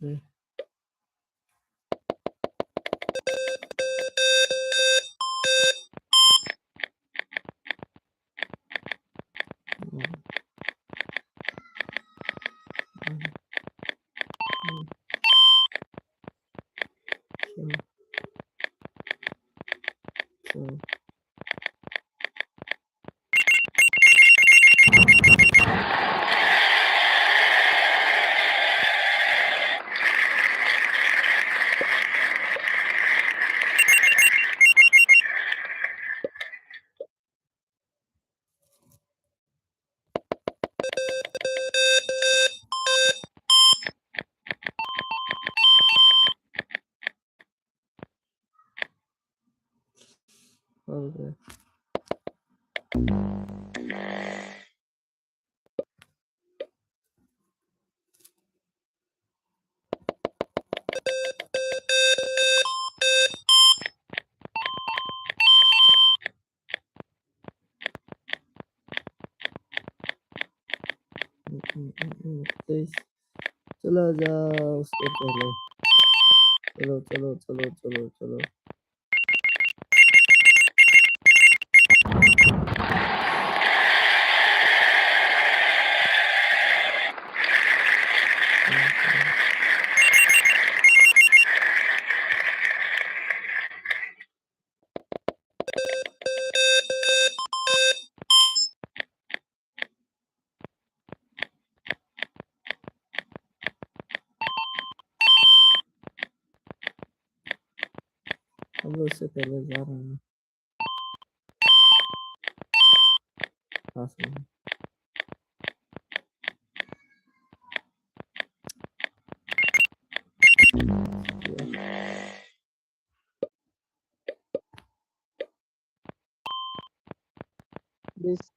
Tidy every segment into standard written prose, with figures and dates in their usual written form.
Đây. Ừ, ừ, ừ, ừ, ừ. Okay. Please चला जाओ उसके पहले चलो चलो चलो चलो चलो हम लोग उससे पहले जा रहे हैं पास में Please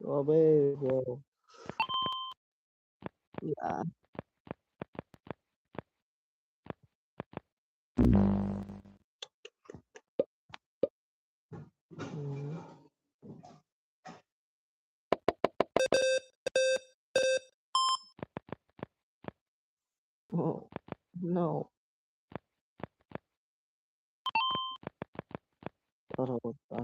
obey bro yeah mm. Oh no Taro ta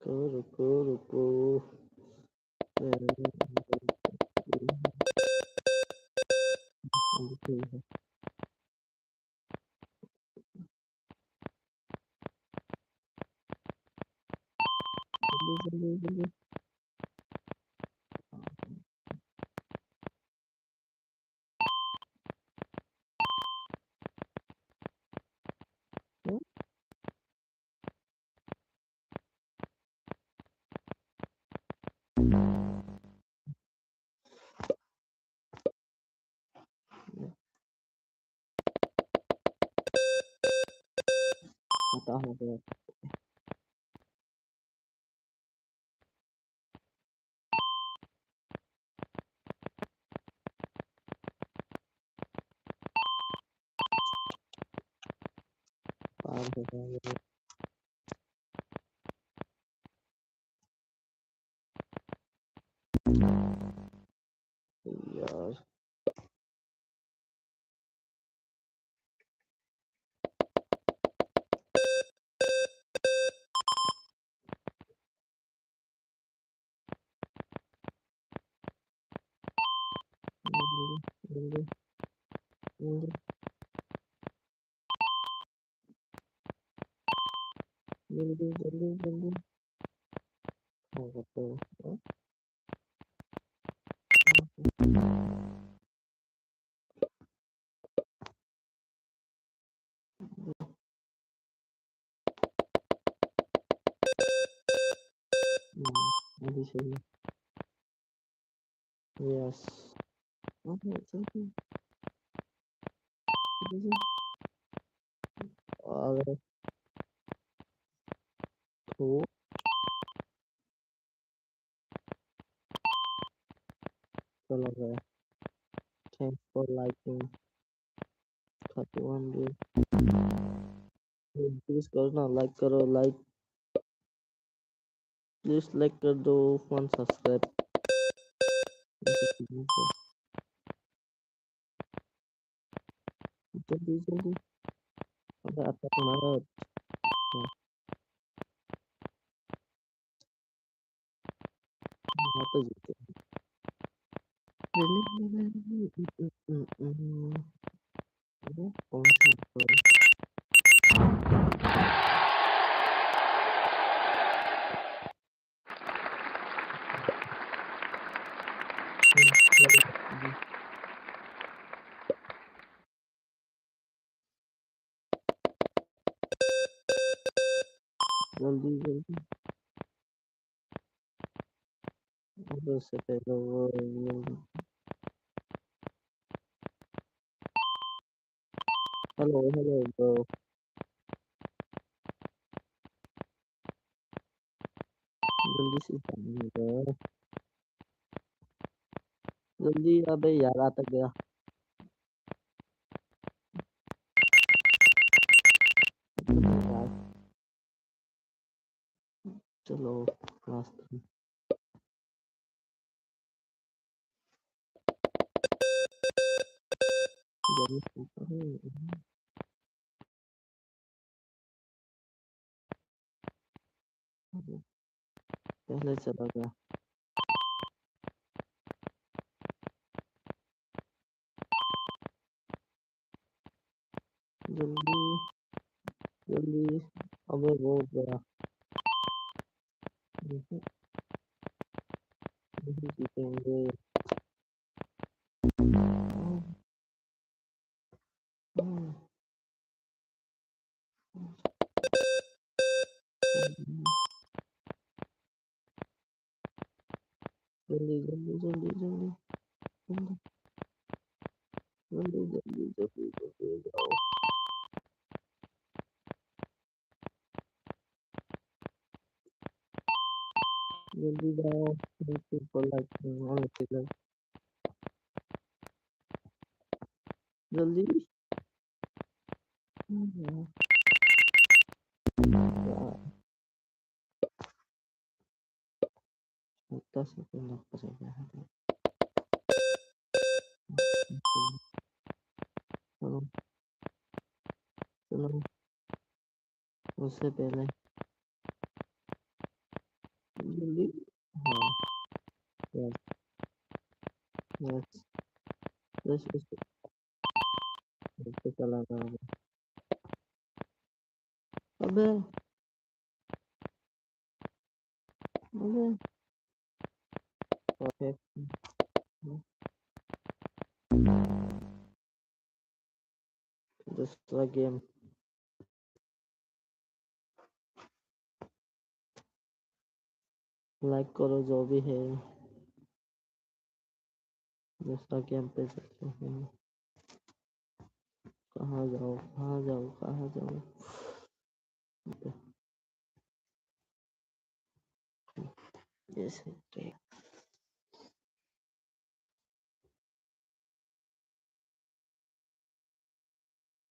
रुको जल्दी पता हो गया पार हो गया यार जल्दी जल्दी जल्दी जल्दी जल्दी हो सकते हो अभी सही यस जल्दी जल्दी अगर तो चला गया Thanks for liking 31 views. Please करो ना, लाइक करो, लाइक प्लीज लाइक कर दो, 1 सब्सक्राइब जल्दी जल्दी। अबे आता तुम्हारा तो जीते। कौन सा जल्दी जल्दी। उससे पहले वो हेलो हेलो ब्रो, जल्दी से ब्रो, जल्दी। अबे यार आता गया। चलो क्लास 3 पहले चला गया। जल्दी जल्दी। अबे वो गया। नहीं जीतेंगे। जल्दी जल्दी जल्दी जल्दी जल्दी जल्दी जल्दी जल्दी जाओ। जल्दी जाओ। जल्दी 10 सेकंड पड़ेगा। चलो चलो, उससे पहले जल्दी। हाँ यस यस यस उससे चला गया। अबे अबे परफेक्ट। दूसरा गेम लाइक करो जो भी है। दूसरा गेम पे चलते हैं। कहाँ जाओ कहाँ जाओ कहाँ जाओ। Yes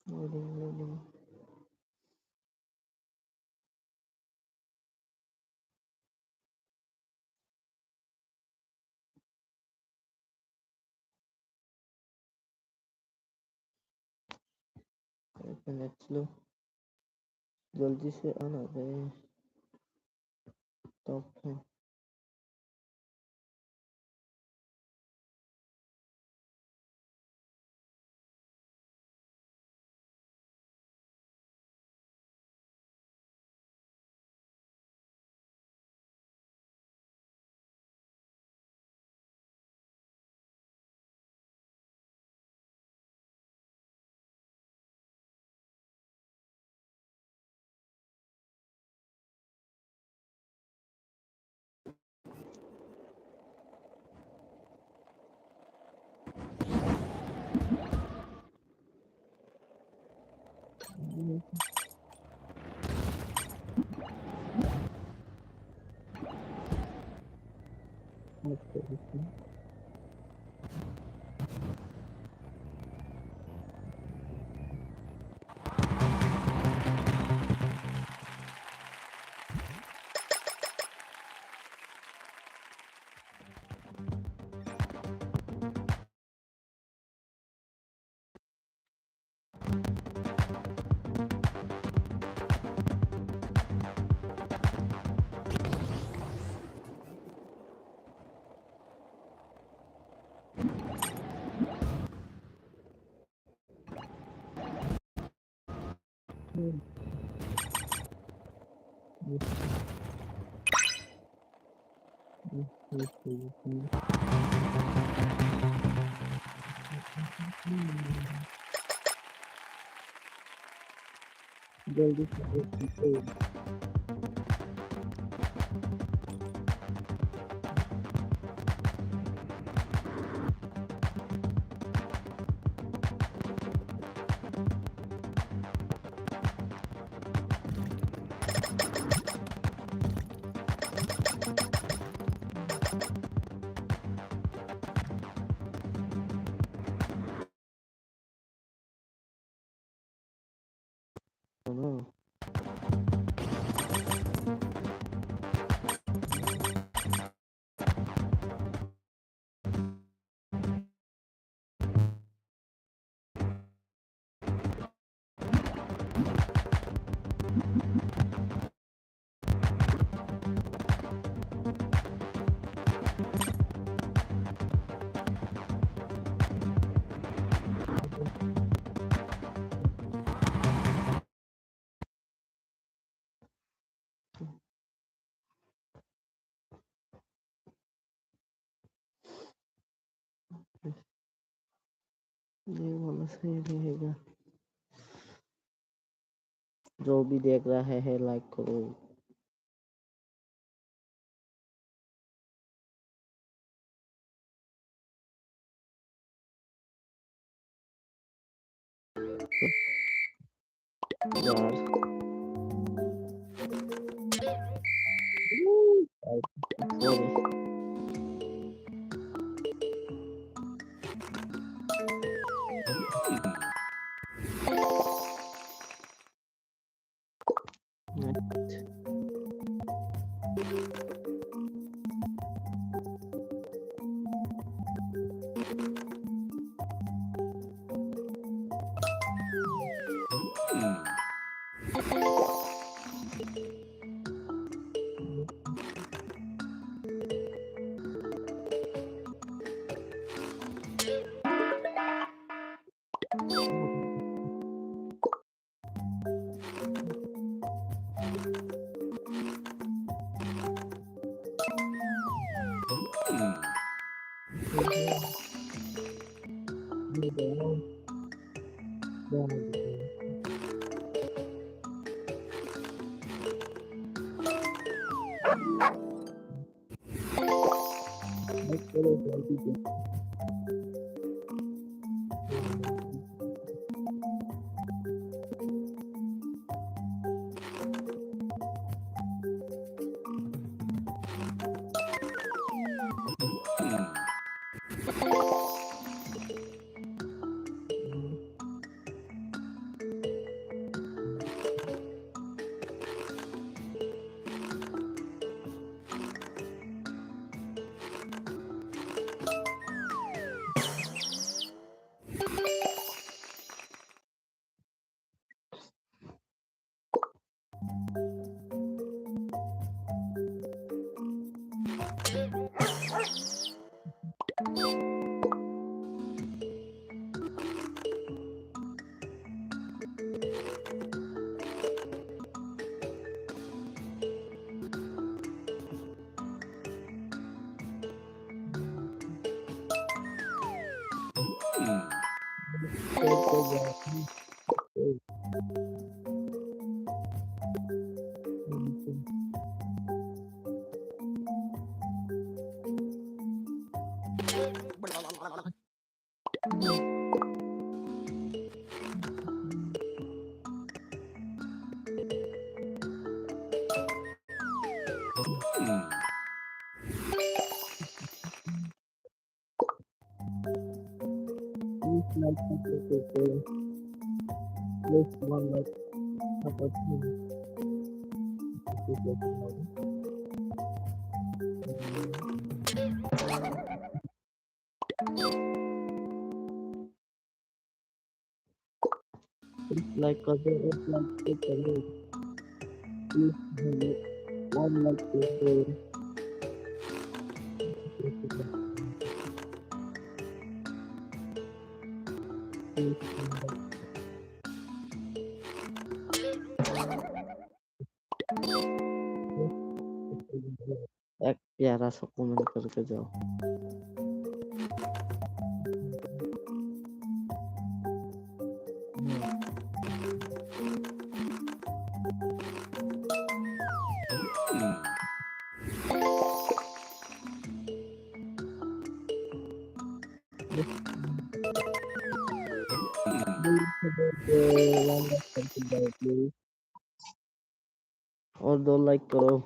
loading. नेक्स्ट लो, जल्दी से आना बे। टॉप है। जल्दी से No. ये वाला सही रहेगा। जो भी देख रहा है लाइक करो। यार sorry. Like this one like about it's like other it's like it's a little please one like this प्यारा सा कमेंट करके जाओ। और 2 लाइक करो।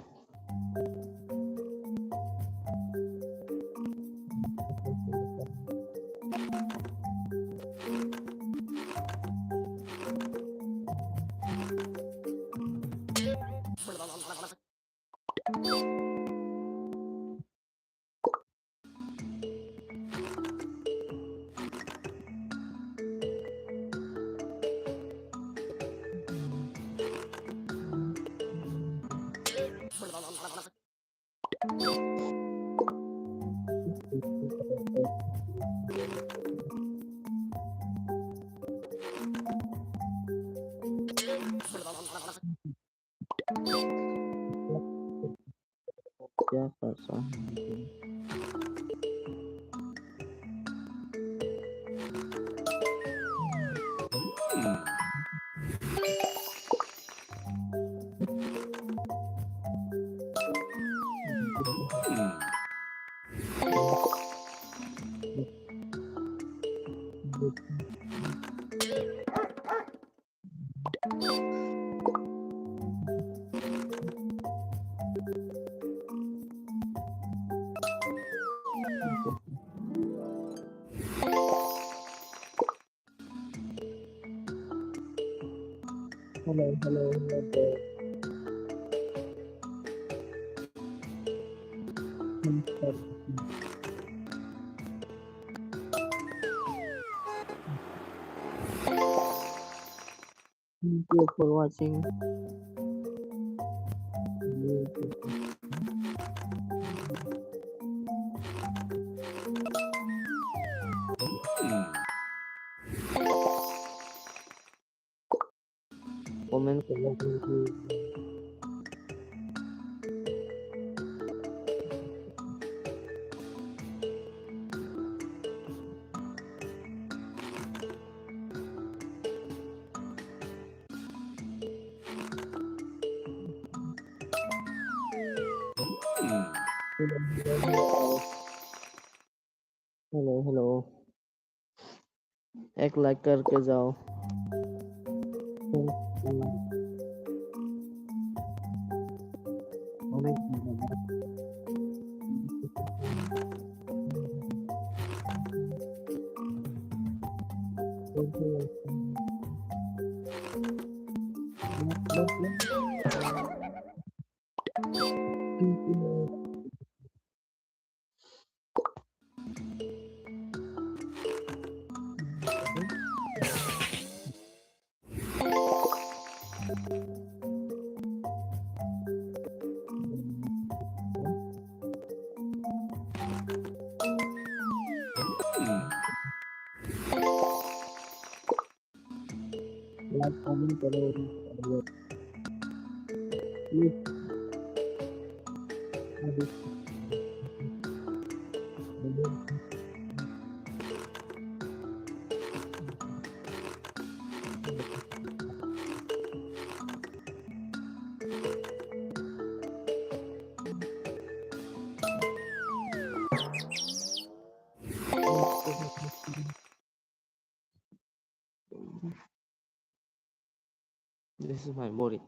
क्या कर रहा है? Hello. Thank you for watching. Comment करो। हेलो। एक लाइक करके जाओ। लाइक कमेंट करो। Please This is my body.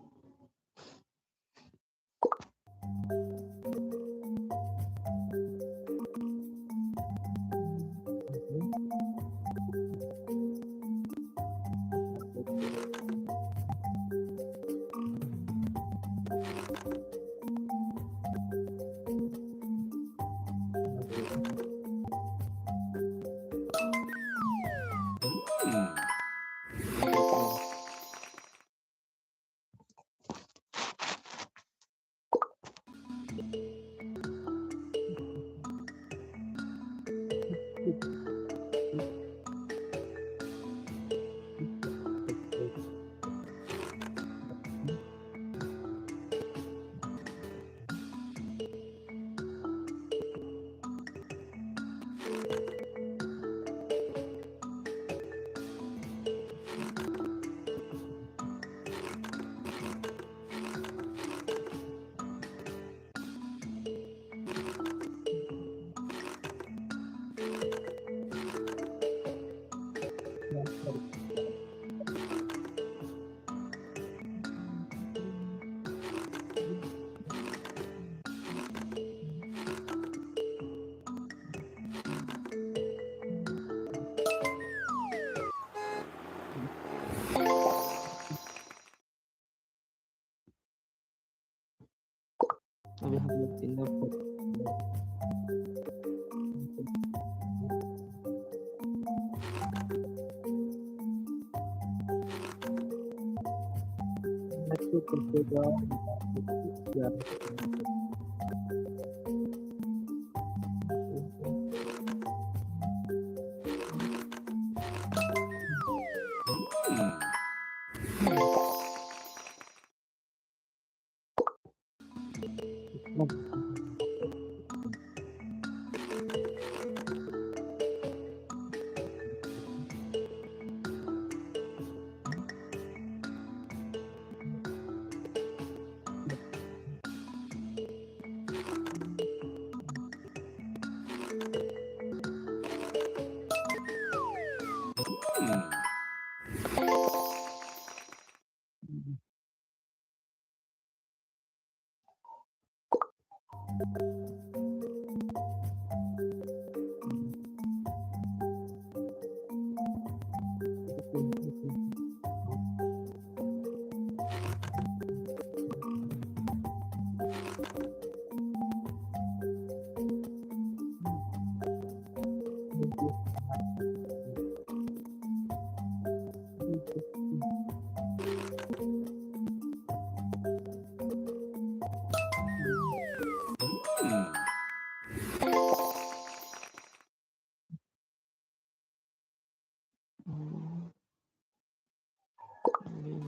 enough. Let's consider yeah.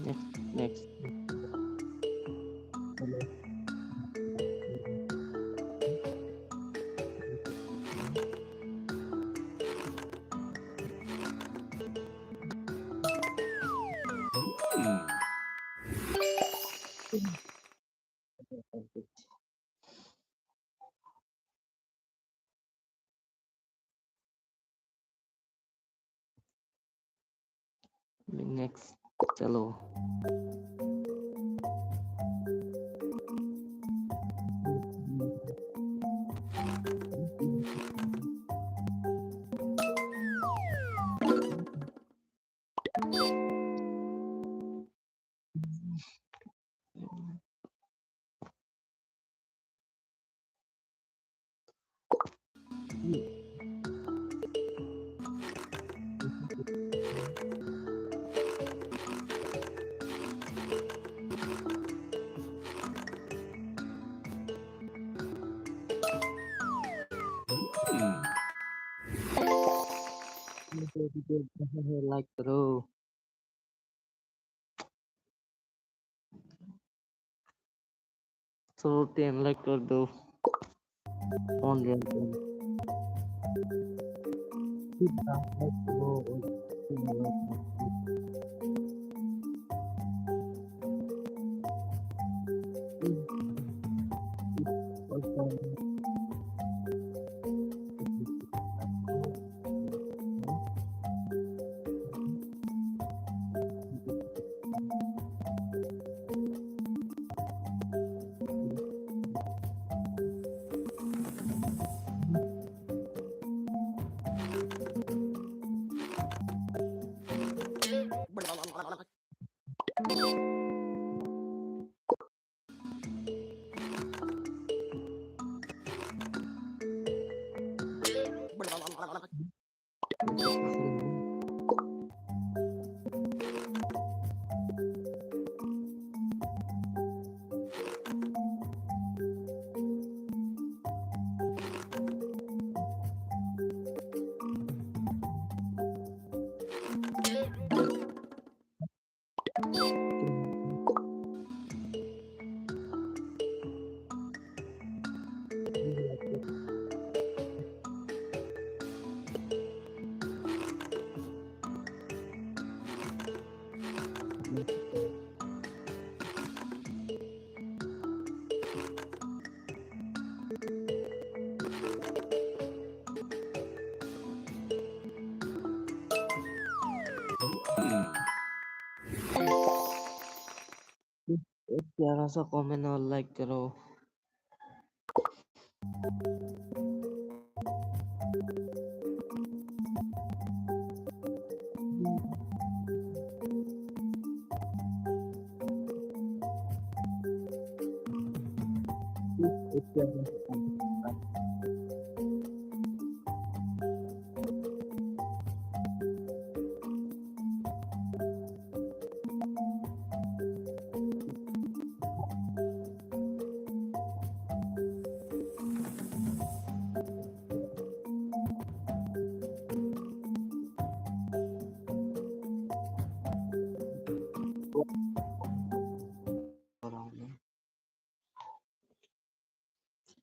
Next. Next. चलो like करो तो 10 like कर दो on प्यारा सा कमेंट और लाइक करो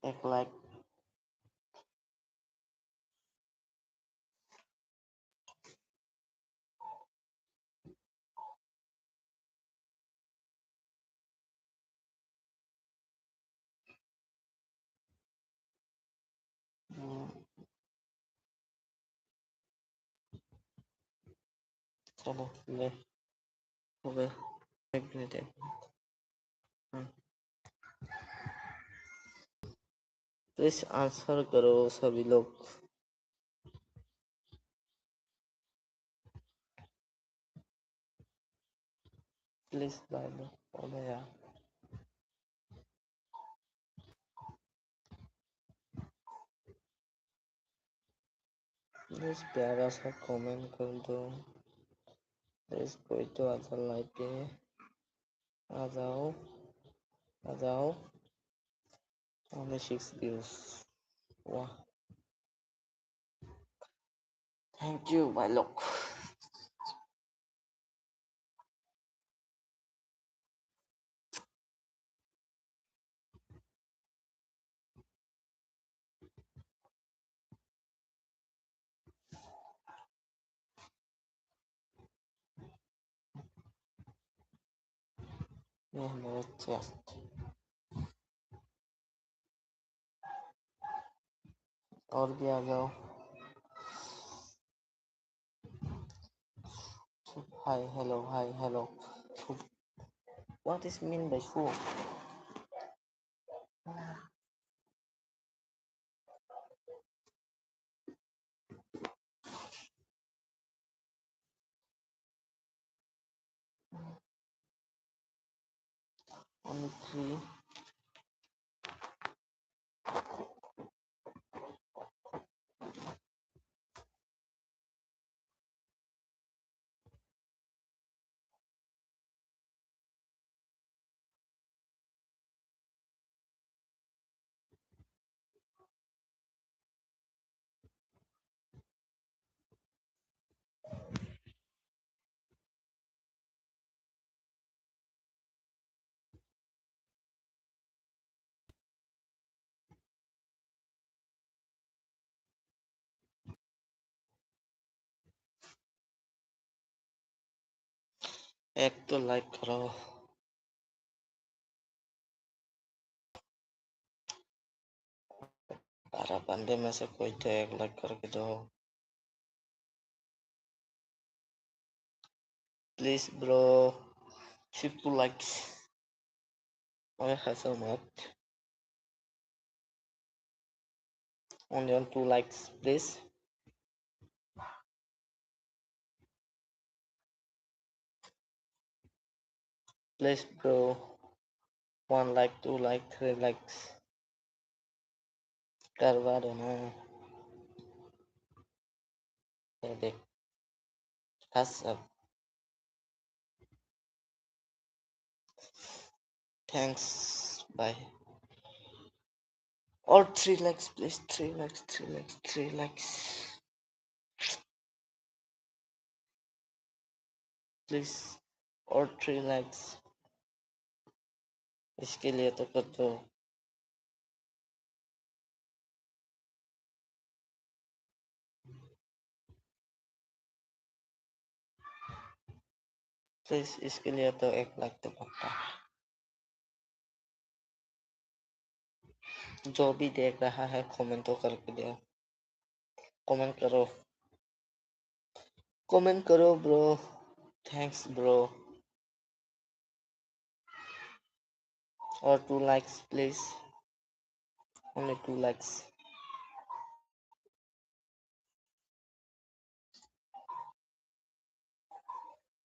एक लाइक चलो ले हो गए एक मिनट प्लीज आंसर करो सभी लोग प्लीज भाई हो गया प्लीज प्यारा सा कमेंट कर दो प्लीज कोई तो आधा लाइक पे आ जाओ only 6 views wow thank you भाई लोग ये मेरे चेस्ट और भी आ जाओ hi hello what is mean by food only 3 एक तो लाइक करो बारह बंदे में से कोई तो एक लाइक करके दो please bro 50 likes why so much only on 2 likes please please bro 1 like 2 like 3 likes करवा दो ना ये देख सब thanks bye or 3 likes please 3 likes please और 3 likes इसके लिए तो कर दो प्लीज इसके लिए तो 1 लाइक तो पक्का जो भी देख रहा है कमेंट तो करके दो कमेंट करो ब्रो थैंक्स ब्रो और 2 likes please only 2 likes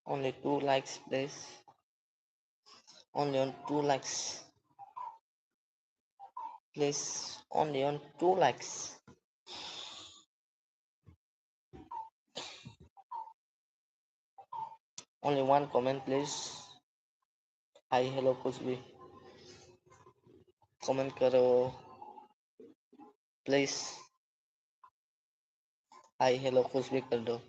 only 2 likes please only on 2 likes Please, only on 2 likes. Only one comment, please. Hi, hello, कुछ भी comment करो, please. Hi, hello, कुछ भी कर दो.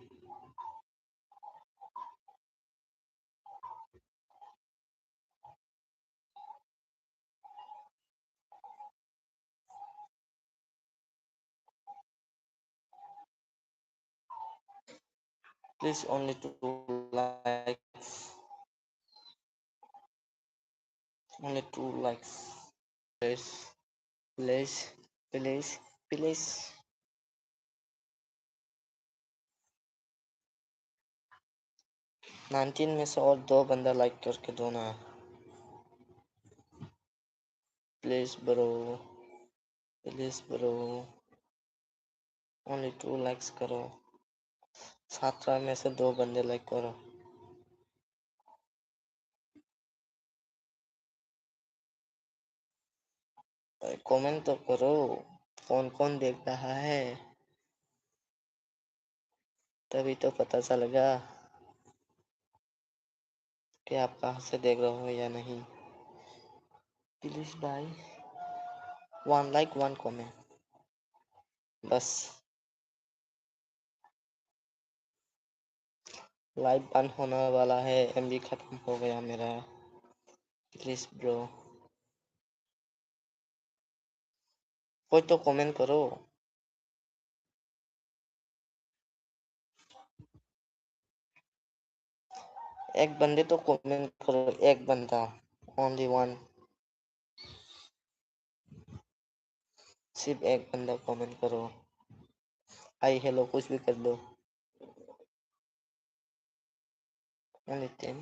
Please, only 2 likes. Only 2 likes. Please, please, please, please. 19 में से और 2 बंदा लाइक करके दो ना. Please, bro. Please, bro. Only 2 likes करो. 17 में से 2 बंदे लाइक करो. कमेंट तो करो. कौन कौन देख रहा है, तभी तो पता चलेगा कि आप कहाँ से देख रहे हो या नहीं. प्लीज भाई, 1 like 1 कमेंट बस. लाइव बंद होने वाला है, एमबी खत्म हो गया मेरा. प्लीज ब्रो, कोई तो कमेंट करो. एक बंदे तो कमेंट करो, एक बंदा, ओनली वन. सिर्फ एक बंदा कमेंट करो. हाय हेलो कुछ भी कर दो. Only 10.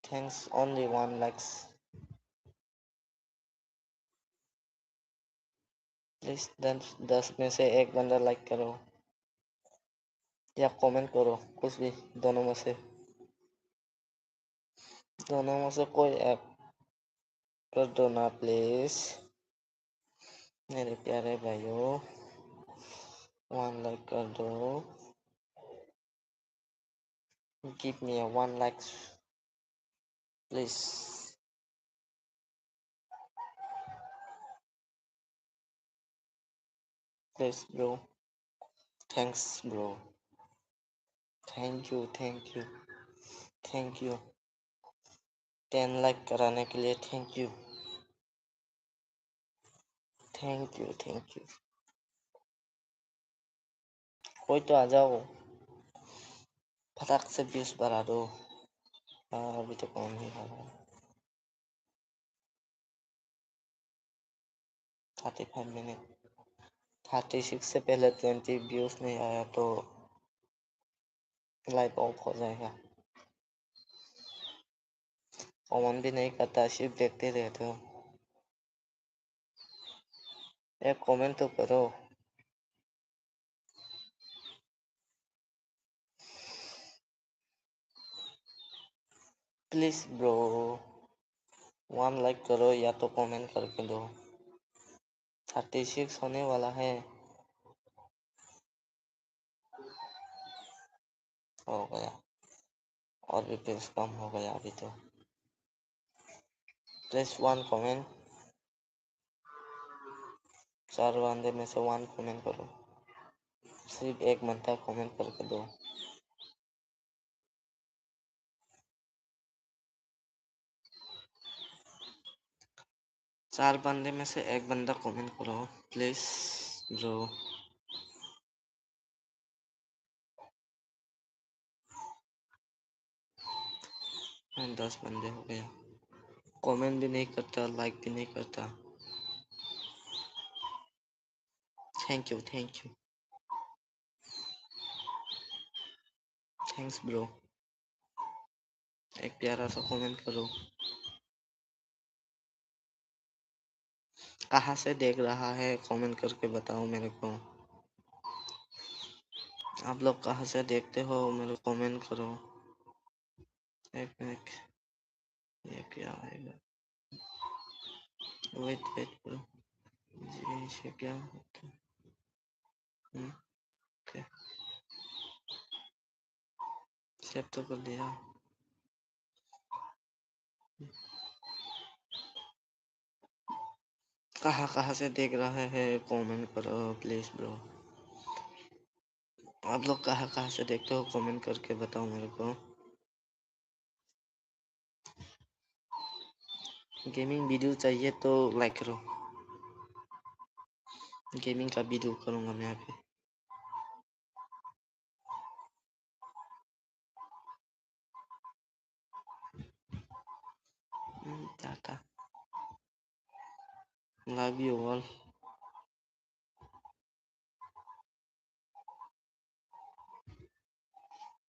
Thanks, only 1 likes. Please 10 में से एक बंदा लाइक करो या कमेंट करो, कुछ भी. दोनों में से कोई एक कर दो ना प्लीज, मेरे प्यारे भाइयों. 1 like कर दो. Give me a 1 likes please. Please bro. Thanks bro. Thank you, thank you, thank you. 10 like कराने के लिए thank you, thank you, thank you. कोई तो आ जाओ, फटाक से 20 बढ़ा दो. अभी तो कौन ही आ रहा है. 35 मिनट. 36 से पहले 20 व्यूज नहीं आया तो लाइव ऑफ हो जाएगा. कमेंट भी नहीं करता, सिर्फ देखते रहते हो. एक कमेंट तो करो. प्लीज ब्रो, 1 लाइक करो या तो कमेंट करके दो. 36 होने वाला है. हो गया, और भी व्यूज कम हो गया अभी तो. Please 1 comment. 4 बंदे में से 1 कमेंट करो. सिर्फ एक बंदा कमेंट करके दो. चार बंदे में से एक बंदा कमेंट करो प्लीज ब्रो. 10 बंदे हो गया. कमेंट भी नहीं करता, लाइक भी नहीं करता. Thank you, thank you, thanks bro. एक प्यारा सा कमेंट करो. कहाँ से देख रहा है, कमेंट करके बताओ मेरे को. आप लोग कहाँ से देखते हो, मेरे को कमेंट करो. एक मिनट, ये क्या आएगा. Wait wait bro. जी इसे क्या होता है? ओके सेट तो कर दिया। कहाँ कहाँ से देख रहा है कमेंट करो प्लीज ब्रो। आप लोग कहाँ कहाँ से देखते हो कमेंट करके बताओ मेरे को। गेमिंग वीडियो चाहिए तो लाइक करो। गेमिंग का वीडियो करूँगा मैं यहाँ पे। Tata love you all.